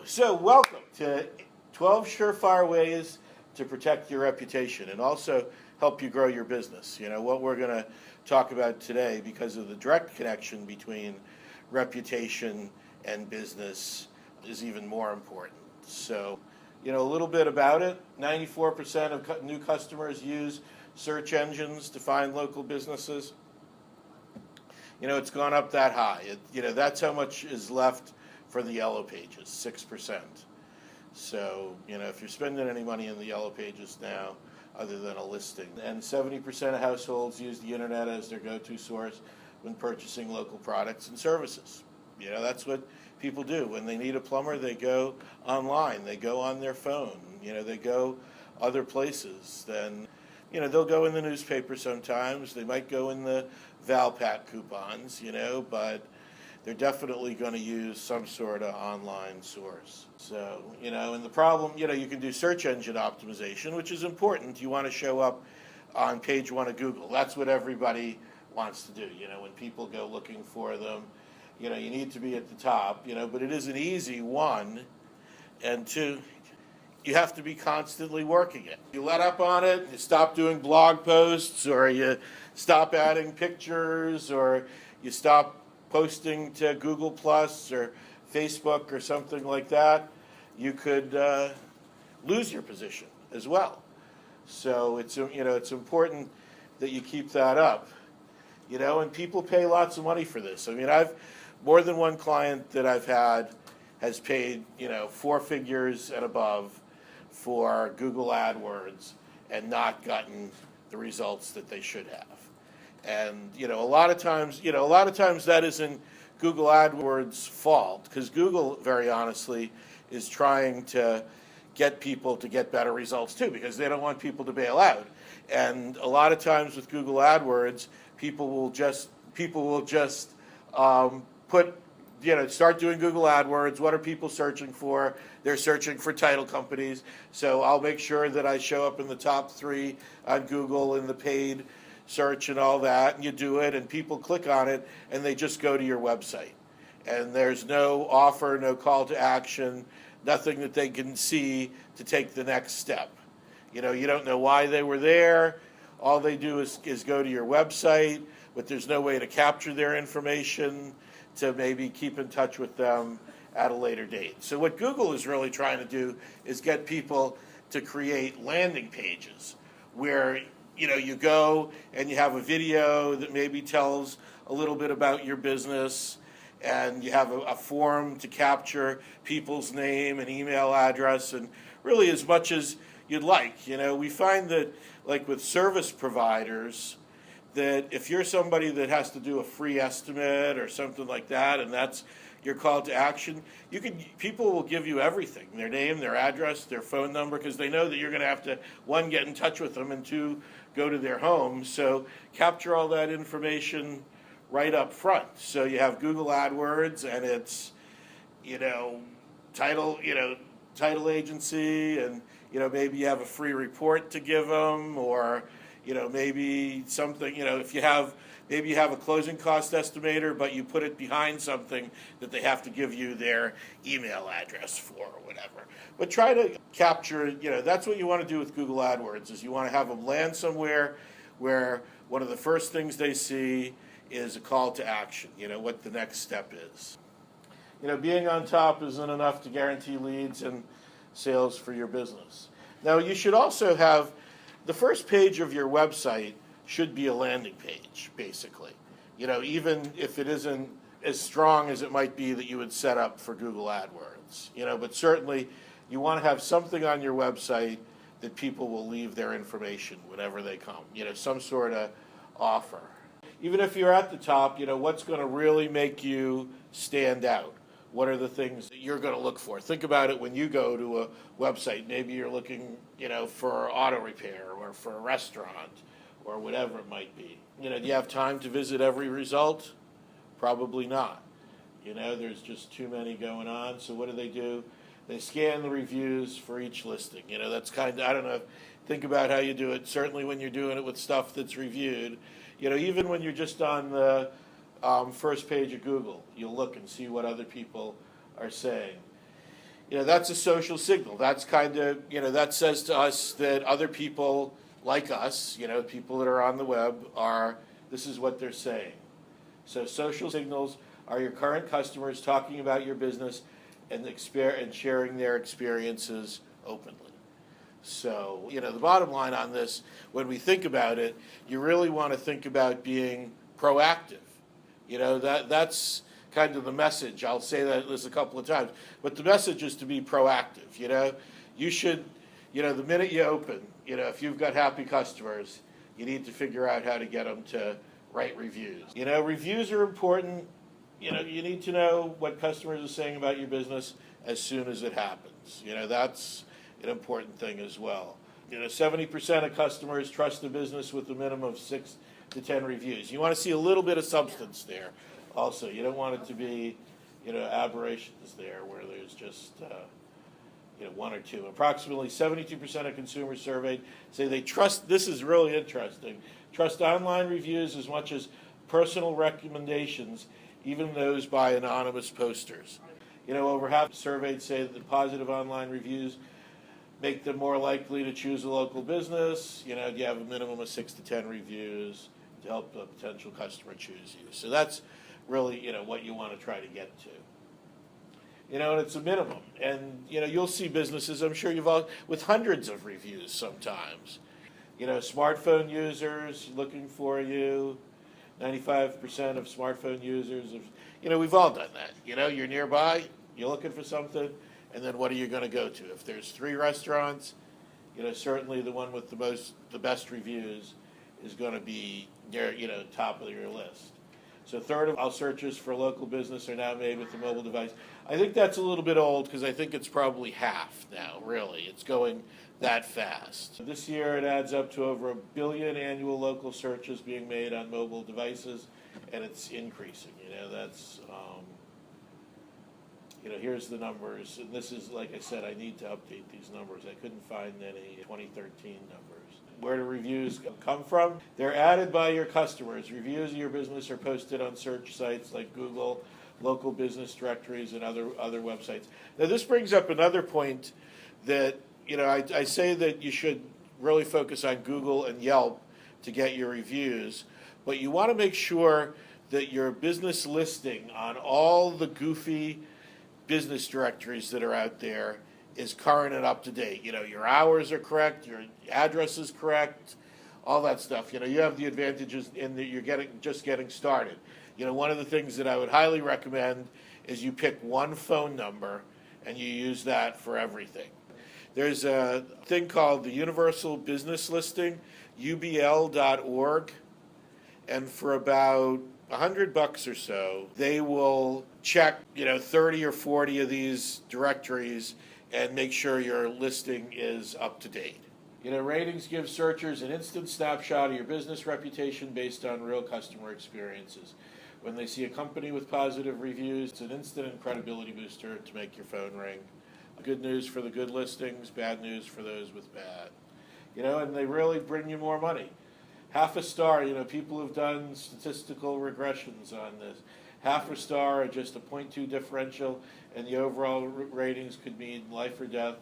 So welcome to 12 surefire ways to protect your reputation and also help you grow your business. You know, what we're going to talk about today, because of the direct connection between reputation and business, is even more important. So, you know, a little bit about it. 94% of new customers use search engines to find local businesses. You know, it's gone up that high. That's how much is left for the yellow pages, 6%. So, you know, if you're spending any money in the yellow pages now, other than a listing. And 70% of households use the internet as their go-to source when purchasing local products and services. You know, that's what people do. When they need a plumber, they go online. They go on their phone. You know, they go other places. Then, you know, they'll go in the newspaper sometimes. They might go in the Valpak coupons, you know, but they're definitely going to use some sort of online source. So, you know, and the problem, you know, you can do search engine optimization, which is important. You want to show up on page 1 of Google. That's what everybody wants to do. You know, when people go looking for them, you know, you need to be at the top, you know, but it isn't easy, 1, and 2, you have to be constantly working it. You let up on it, you stop doing blog posts, or you stop adding pictures, or you stop posting to Google Plus or Facebook or something like that, you could lose your position as well. So it's important that you keep that up. You know, and people pay lots of money for this. I mean, I've more than one client that I've had has paid, you know, 4 figures and above for Google AdWords and not gotten the results that they should have. And, you know, a lot of times that isn't Google AdWords' fault, because Google, very honestly, is trying to get people to get better results too, because they don't want people to bail out. And a lot of times with Google AdWords, people will just start doing Google AdWords. What are people searching for? They're searching for title companies. So I'll make sure that I show up in the top 3 on Google in the paid search and all that, and you do it, and people click on it, and they just go to your website. And there's no offer, no call to action, nothing that they can see to take the next step. You know, you don't know why they were there. All they do is go to your website, but there's no way to capture their information to maybe keep in touch with them at a later date. So what Google is really trying to do is get people to create landing pages where, you know, you go and you have a video that maybe tells a little bit about your business, and you have a form to capture people's name and email address, and really as much as you'd like. You know, we find that, like with service providers, that if you're somebody that has to do a free estimate or something like that, and that's your call to action, people will give you everything: their name, their address, their phone number, because they know that you're going to have to, 1, get in touch with them, and 2, go to their home. So capture all that information right up front. So you have Google AdWords, and it's, you know, title agency, and, you know, maybe you have a free report to give them, or, you know, maybe something, you know, if you have, maybe you have a closing cost estimator, but you put it behind something that they have to give you their email address for or whatever. But try to capture, you know, that's what you want to do with Google AdWords, is you want to have them land somewhere where one of the first things they see is a call to action, you know, what the next step is. You know, being on top isn't enough to guarantee leads and sales for your business. Now, you should also have, the first page of your website should be a landing page, basically. You know, even if it isn't as strong as it might be that you would set up for Google AdWords. You know, but certainly you want to have something on your website that people will leave their information whenever they come. You know, some sort of offer. Even if you're at the top, you know, what's going to really make you stand out? What are the things that you're going to look for? Think about it when you go to a website. Maybe you're looking, you know, for auto repair or for a restaurant or whatever it might be. You know, do you have time to visit every result? Probably not. You know, there's just too many going on. So what do? They scan the reviews for each listing. You know, that's kind of, I don't know, think about how you do it. Certainly when you're doing it with stuff that's reviewed. You know, even when you're just on the first page of Google, you'll look and see what other people are saying. That's a social signal. That's kind of, that says to us that other people like us, people that are on the web this is what they're saying. So social signals are your current customers talking about your business and sharing their experiences openly. So, the bottom line on this, when we think about it, you really want to think about being proactive. That's kind of the message. I'll say that this a couple of times. But the message is to be proactive, You should, the minute you open, if you've got happy customers, you need to figure out how to get them to write reviews. Reviews are important. You need to know what customers are saying about your business as soon as it happens. That's an important thing as well. 70% of customers trust a business with a minimum of 6 to 10 reviews. You want to see a little bit of substance there also. You don't want it to be, aberrations there where there's just, 1 or 2. Approximately 72% of consumers surveyed say they trust, this is really interesting, trust online reviews as much as personal recommendations, even those by anonymous posters. Over half surveyed say that the positive online reviews make them more likely to choose a local business. You have a minimum of 6 to 10 reviews to help a potential customer choose you. So that's really, what you want to try to get to. And it's a minimum. And, you'll see businesses, I'm sure you've all, with hundreds of reviews sometimes. Smartphone users looking for you. 95% of smartphone users, we've all done that. You're nearby, you're looking for something, and then what are you going to go to? If there's 3 restaurants, certainly the one with the best reviews is going to be near, top of your list. So 1/3 of all searches for local business are now made with a mobile device. I think that's a little bit old because I think it's probably half now, really. It's going that fast. This year it adds up to over 1 billion annual local searches being made on mobile devices, and it's increasing. That's, here's the numbers. And this is, like I said, I need to update these numbers. I couldn't find any 2013 numbers. Where do reviews come from? They're added by your customers. Reviews of your business are posted on search sites like Google, local business directories, and other websites. Now, this brings up another point that, I say that you should really focus on Google and Yelp to get your reviews, but you want to make sure that your business listing on all the goofy business directories that are out there is current and up to date. Your hours are correct, your address is correct, all that stuff. You have the advantages in that you're just getting started. One of the things that I would highly recommend is you pick one phone number and you use that for everything. There's a thing called the Universal Business Listing, ubl.org, and for about $100 or so, they will check 30 or 40 of these directories and make sure your listing is up to date. Ratings give searchers an instant snapshot of your business reputation based on real customer experiences. When they see a company with positive reviews, it's an instant credibility booster to make your phone ring. Good news for the good listings, bad news for those with bad. And they really bring you more money. Half a star, people have done statistical regressions on this. Half a star or just a 0.2 differential, and the overall ratings could mean life or death.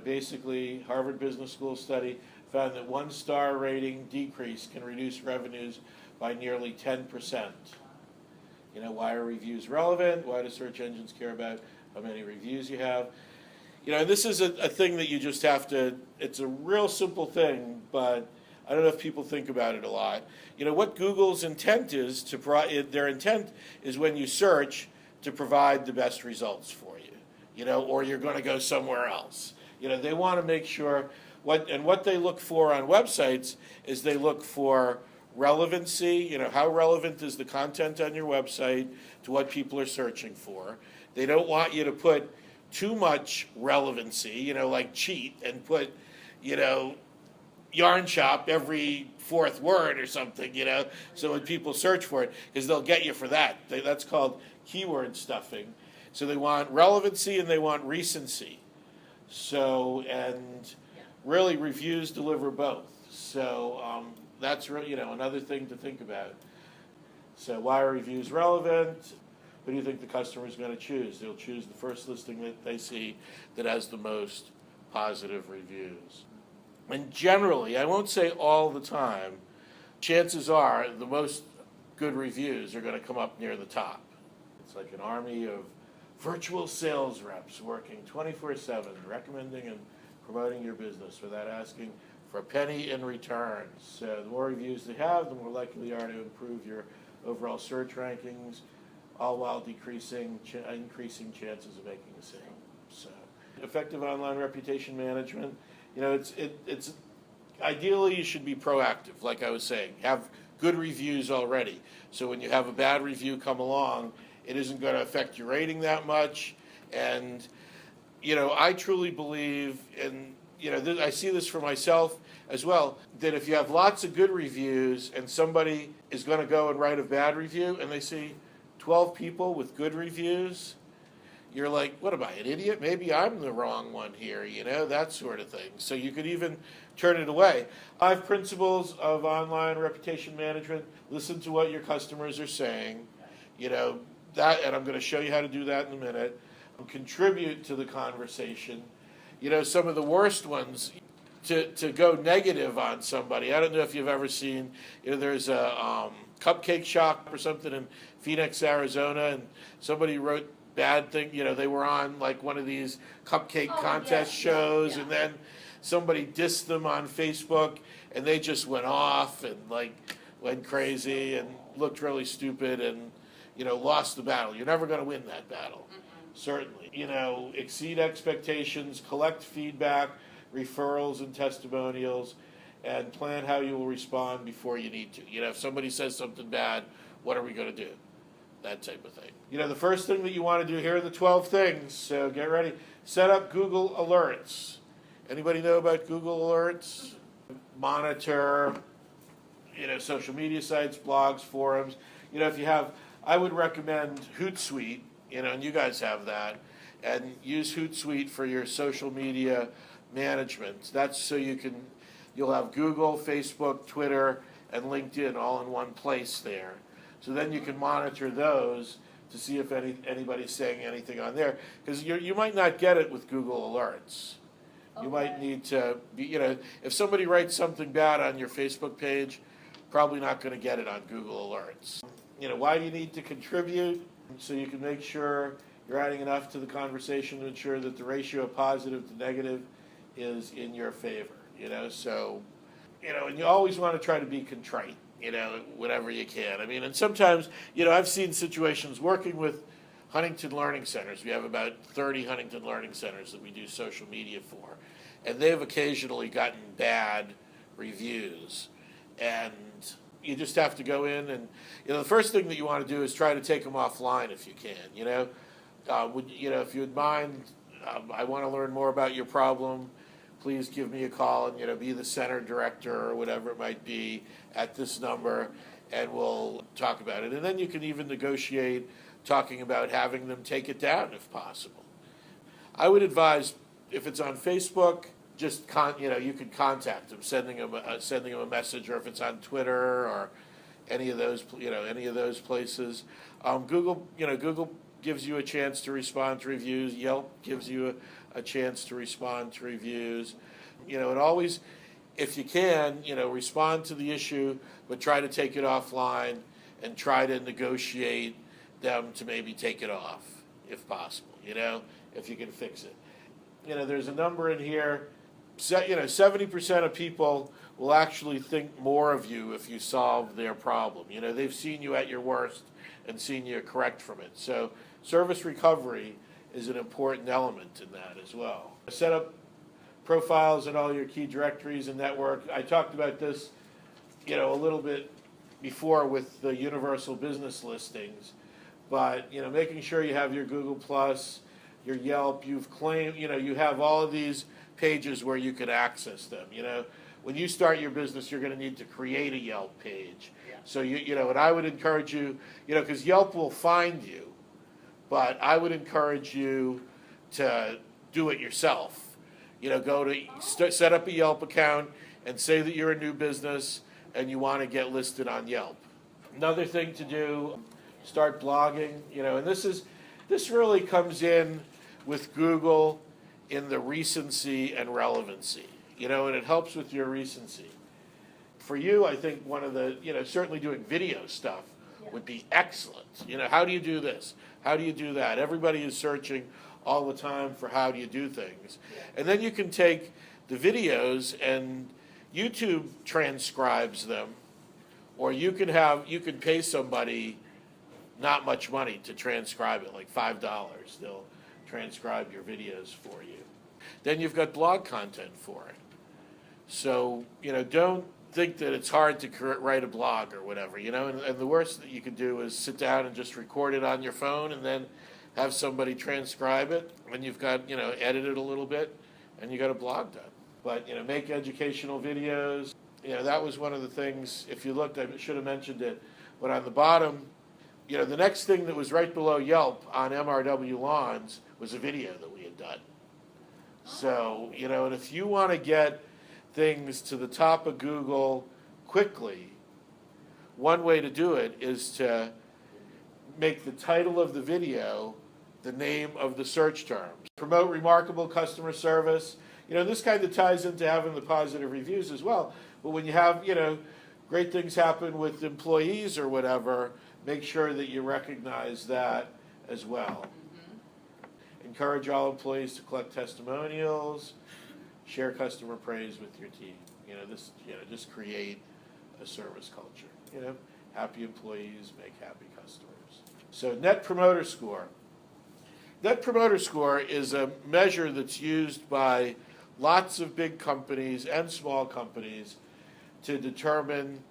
Basically, Harvard Business School study found that 1-star rating decrease can reduce revenues by nearly 10%. Why are reviews relevant? Why do search engines care about how many reviews you have? This is a thing that you just have to, it's a real simple thing, but I don't know if people think about it a lot. What Google's intent is their intent is when you search to provide the best results for you, or you're going to go somewhere else. They want to make sure what they look for on websites is they look for relevancy. How relevant is the content on your website to what people are searching for? They don't want you to put too much relevancy, like cheat and put, yarn shop every 4th word or something, so when people search for it, because they'll get you for that. That's called keyword stuffing. So they want relevancy and they want recency. So, and really reviews deliver both. So that's another thing to think about. So why are reviews relevant? who do you think the customer is going to choose? They'll choose the first listing that they see that has the most positive reviews. And generally, I won't say all the time, chances are the most good reviews are going to come up near the top. It's like an army of virtual sales reps working 24/7, recommending and promoting your business without asking for a penny in return. So the more reviews they have, the more likely they are to improve your overall search rankings, all while increasing chances of making a sale. So effective online reputation management, it's ideally you should be proactive, like I was saying. Have good reviews already. So when you have a bad review come along, it isn't going to affect your rating that much. And, I truly believe, and, I see this for myself as well, that if you have lots of good reviews and somebody is going to go and write a bad review and they see 12 people with good reviews, you're like, what am I, an idiot? Maybe I'm the wrong one here, that sort of thing. So you could even turn it away. 5 principles of online reputation management. Listen to what your customers are saying. That, and I'm going to show you how to do that in a minute. Contribute to the conversation. Some of the worst ones, to go negative on somebody. I don't know if you've ever seen, there's a cupcake shop or something in Phoenix, Arizona, and somebody wrote bad thing. They were on like one of these cupcake contest shows, and then somebody dissed them on Facebook, and they just went off and went crazy and looked really stupid and lost the battle. You're never going to win that battle, certainly. Exceed expectations, collect feedback, referrals and testimonials, and plan how you will respond before you need to. If somebody says something bad, what are we going to do? That type of thing. The first thing that you want to do, here are the 12 things, so get ready. Set up Google Alerts. Anybody know about Google Alerts? Monitor, social media sites, blogs, forums. If you have, I would recommend Hootsuite, and you guys have that, and use Hootsuite for your social media management. That's so you'll have Google, Facebook, Twitter, and LinkedIn all in one place there. So then you can monitor those to see if anybody's saying anything on there. Because you might not get it with Google Alerts. You might need to be, if somebody writes something bad on your Facebook page, probably not going to get it on Google Alerts. Why do you need to contribute? So you can make sure you're adding enough to the conversation to ensure that the ratio of positive to negative is in your favor. So, and you always want to try to be contrite, whenever you can. And sometimes, I've seen situations working with Huntington Learning Centers. We have about 30 Huntington Learning Centers that we do social media for. And they've occasionally gotten bad reviews. And you just have to go in and, the first thing that you want to do is try to take them offline if you can. If you would mind, I want to learn more about your problem. Please give me a call and, be the center director or whatever it might be at this number, and we'll talk about it. And then you can even negotiate talking about having them take it down if possible. I would advise, if it's on Facebook, just you can contact them, sending them a message, or if it's on Twitter or any of those places. Google gives you a chance to respond to reviews. Yelp gives you a chance to respond to reviews. And always, if you can, respond to the issue, but try to take it offline and try to negotiate them to maybe take it off if possible, if you can fix it. There's a number in here. 70% of people will actually think more of you if you solve their problem. They've seen you at your worst and seen you correct from it. So service recovery is an important element in that as well. Set up profiles in all your key directories and network. I talked about this, a little bit before with the universal business listings, but making sure you have your Google Plus, your Yelp, you have all of these pages where you could access them. When you start your business, you're going to need to create a Yelp page. Yeah. So and I would encourage you, because Yelp will find you, but I would encourage you to do it yourself. Set up a Yelp account and say that you're a new business and you want to get listed on Yelp. Another thing to do, start blogging, and this really comes in with Google in the recency and relevancy, and it helps with your recency. For you, I think one of the, certainly doing video stuff would be excellent. How do you do this? How do you do that? Everybody is searching all the time for how do you do things. And then you can take the videos and YouTube transcribes them, or you can pay somebody not much money to transcribe it, like $5. They'll transcribe your videos for you. Then you've got blog content for it. So, don't think that it's hard to write a blog or whatever, and the worst that you could do is sit down and just record it on your phone and then have somebody transcribe it, and you've got, edit it a little bit, and you got a blog done. But, make educational videos. That was one of the things, if you looked, I should have mentioned it, but on the bottom, the next thing that was right below Yelp on MRW Lawns was a video that we had done. So, and if you want to get things to the top of Google quickly, one way to do it is to make the title of the video the name of the search terms. Promote remarkable customer service. This kind of ties into having the positive reviews as well. But when you have, great things happen with employees or whatever, make sure that you recognize that as well. Encourage all employees to collect testimonials. Share customer praise with your team. Just create a service culture. Happy employees make happy customers. So Net Promoter Score. Net Promoter Score is a measure that's used by lots of big companies and small companies to determine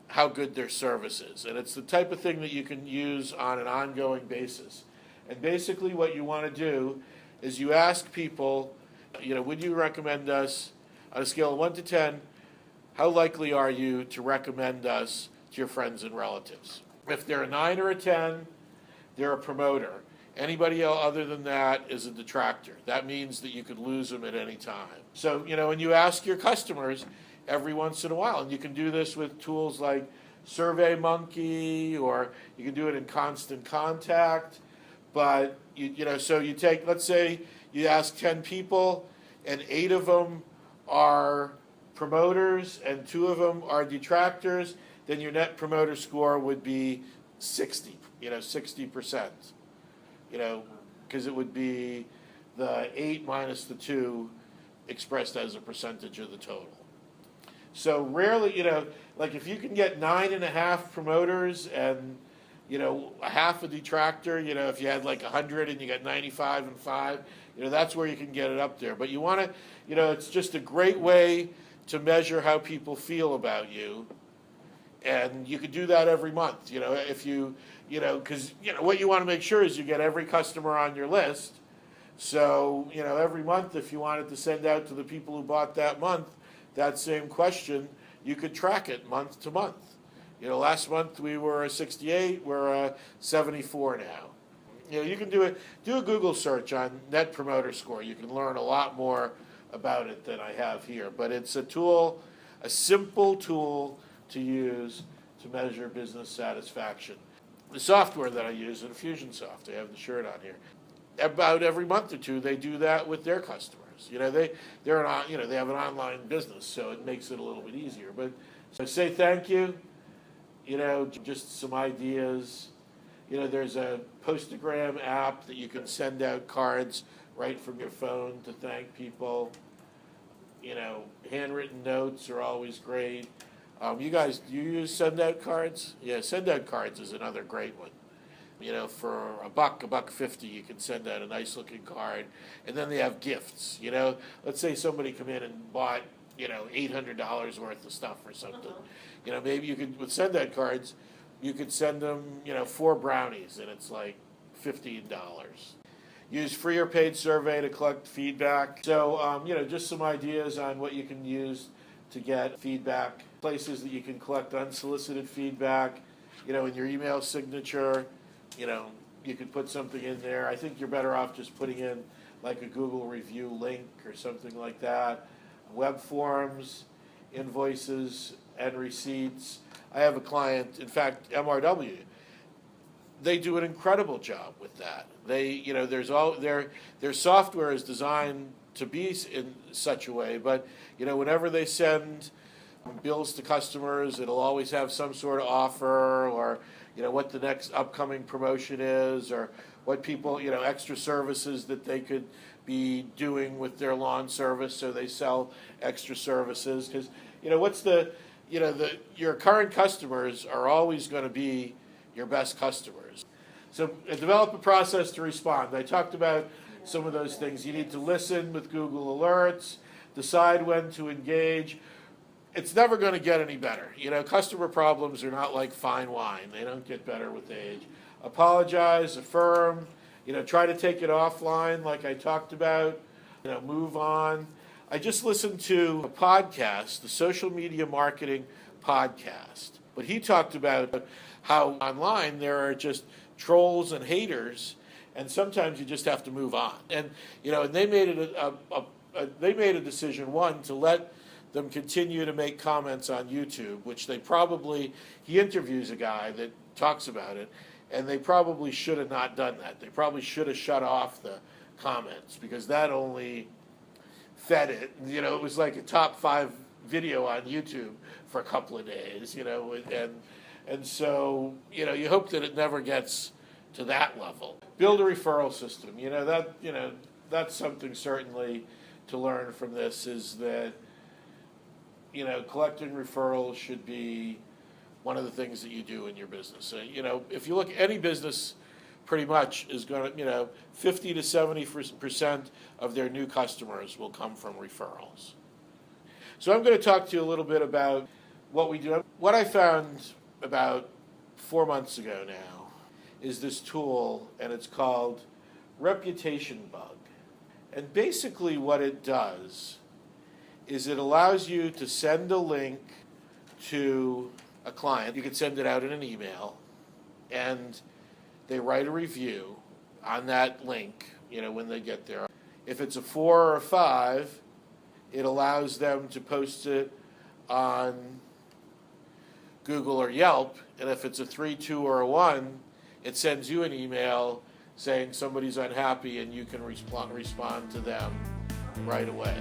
how good their service is. And it's the type of thing that you can use on an ongoing basis. And basically what you want to do is you ask people, would you recommend us on a scale of 1 to 10? How likely are you to recommend us to your friends and relatives? If they're a 9 or a 10, they're a promoter. Anybody else other than that is a detractor. That means that you could lose them at any time. So, and you ask your customers every once in a while, and you can do this with tools like SurveyMonkey, or you can do it in Constant Contact. But, so you take, let's say, you ask 10 people, and 8 of them are promoters, and 2 of them are detractors, then your Net Promoter Score would be 60, 60%. Because it would be the 8 minus the 2 expressed as a percentage of the total. So rarely, like if you can get 9.5 promoters and, a half a detractor, if you had like 100 and you got 95 and 5, that's where you can get it up there. But you want to, it's just a great way to measure how people feel about you. And you could do that every month, if you, because, what you want to make sure is you get every customer on your list. So, every month, if you wanted to send out to the people who bought that month that same question, you could track it month to month. Last month we were a 68, we're a 74 now. You can do a Google search on Net Promoter Score. You can learn a lot more about it than I have here. But it's a tool, a simple tool to use to measure business satisfaction. The software that I use, Infusionsoft, I have the shirt on here. About every month or two, they do that with their customers. They have an online business, so it makes it a little bit easier. But so say thank you. Just some ideas. There's a Postagram app that you can send out cards right from your phone to thank people. Handwritten notes are always great. You guys, do you use send out cards? Yeah, send out cards is another great one. For $1.50, you can send out a nice looking card, and then they have gifts. Let's say somebody come in and bought, $800 worth of stuff or something. Maybe you could, with send out cards, you could send them, 4 brownies, and it's like $15. Use free or paid survey to collect feedback. So, just some ideas on what you can use to get feedback. Places that you can collect unsolicited feedback, in your email signature, you could put something in there. I think you're better off just putting in like a Google review link or something like that. Web forms, invoices, and receipts. I have a client, in fact, MRW, they do an incredible job with that. Their software is designed to be in such a way, but whenever they send bills to customers, it'll always have some sort of offer, or what the next upcoming promotion is, or what people, extra services that they could be doing with their lawn service, so they sell extra services. Because your current customers are always going to be your best customers. So develop a process to respond. I talked about some of those things. You need to listen with Google Alerts, decide when to engage. It's never going to get any better. Customer problems are not like fine wine. They don't get better with age. Apologize, affirm, try to take it offline like I talked about, move on. I just listened to a podcast, the Social Media Marketing Podcast. But he talked about how online there are just trolls and haters, and sometimes you just have to move on. And and they made it they made a decision, one, to let them continue to make comments on YouTube, which he interviews a guy that talks about it, and they probably should have not done that. They probably should have shut off the comments, because that only fed it. It was like a top 5 video on YouTube for a couple of days, and so, you hope that it never gets to that level. Build a referral system. That's something certainly to learn from this, is that, collecting referrals should be one of the things that you do in your business. If you look, any business pretty much is going to, 50 to 70% of their new customers will come from referrals. So I'm going to talk to you a little bit about what we do. What I found about 4 months ago now is this tool, and it's called Reputation Bug. And basically what it does is it allows you to send a link to a client. You can send it out in an email, and they write a review on that link, when they get there. If it's a 4 or a 5, it allows them to post it on Google or Yelp, and if it's a 3, 2, or a 1, it sends you an email saying somebody's unhappy, and you can respond to them right away.